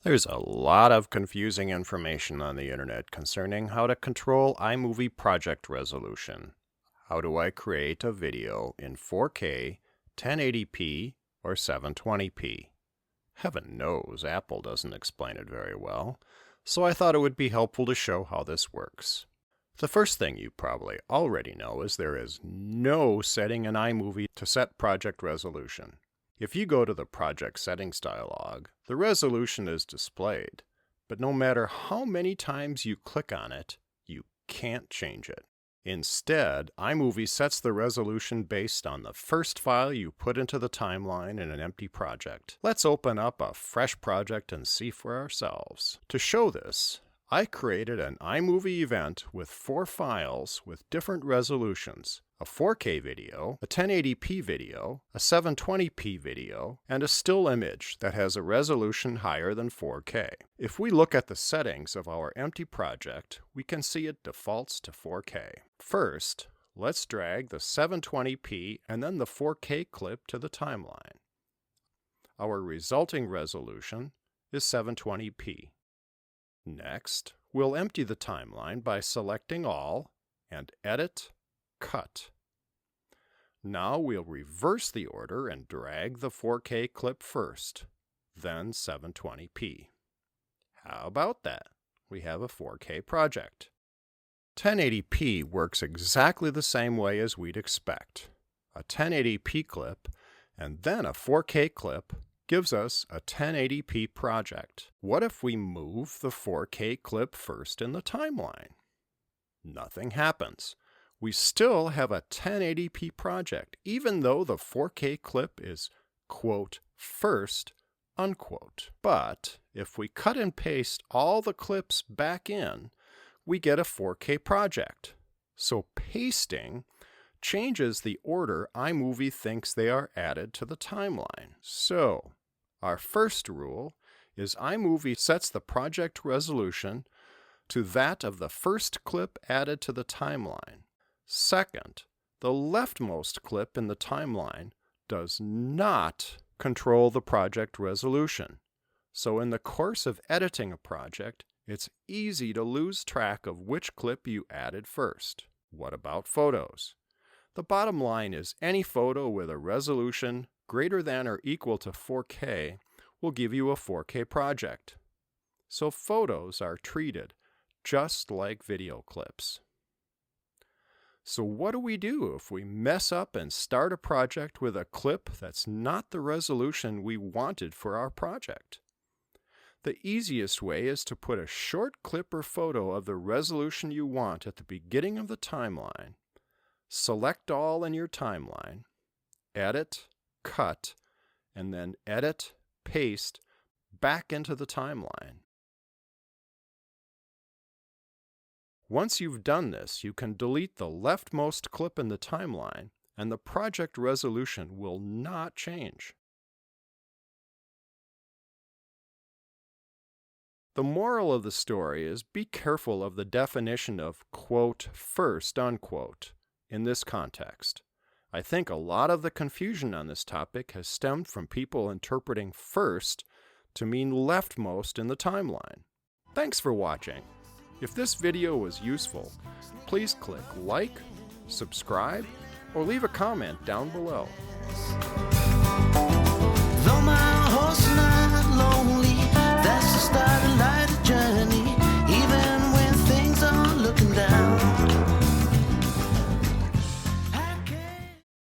There's a lot of confusing information on the internet concerning how to control iMovie project resolution. How do I create a video in 4K, 1080p, or 720p? Heaven knows Apple doesn't explain it very well, so I thought it would be helpful to show how this works. The first thing you probably already know is there is no setting in iMovie to set project resolution. If you go to the Project Settings dialog, the resolution is displayed, but no matter how many times you click on it, you can't change it. Instead, iMovie sets the resolution based on the first file you put into the timeline in an empty project. Let's open up a fresh project and see for ourselves. To show this, I created an iMovie event with 4 files with different resolutions: a 4K video, a 1080p video, a 720p video, and a still image that has a resolution higher than 4K. If we look at the settings of our empty project, we can see it defaults to 4K. First, let's drag the 720p and then the 4K clip to the timeline. Our resulting resolution is 720p. Next, we'll empty the timeline by selecting all and Edit, Cut. Now we'll reverse the order and drag the 4K clip first, then 720p. How about that? We have a 4K project. 1080p works exactly the same way as we'd expect. A 1080p clip and then a 4K clip gives us a 1080p project. What if we move the 4K clip first in the timeline? Nothing happens. We still have a 1080p project, even though the 4K clip is, quote, first, unquote. But if we cut and paste all the clips back in, we get a 4K project. So pasting changes the order iMovie thinks they are added to the timeline. So, our first rule is iMovie sets the project resolution to that of the first clip added to the timeline. Second, the leftmost clip in the timeline does not control the project resolution. So in the course of editing a project, it's easy to lose track of which clip you added first. What about photos? The bottom line is any photo with a resolution greater than or equal to 4K will give you a 4K project. So photos are treated just like video clips. So what do we do if we mess up and start a project with a clip that's not the resolution we wanted for our project? The easiest way is to put a short clip or photo of the resolution you want at the beginning of the timeline. Select all in your timeline, Edit, Cut, and then Edit, Paste back into the timeline. Once you've done this, you can delete the leftmost clip in the timeline, and the project resolution will not change. The moral of the story is be careful of the definition of, quote, first, unquote, in this context. I think a lot of the confusion on this topic has stemmed from people interpreting first to mean leftmost in the timeline. Thanks for watching. If this video was useful, please click like, subscribe, or leave a comment down below. Though my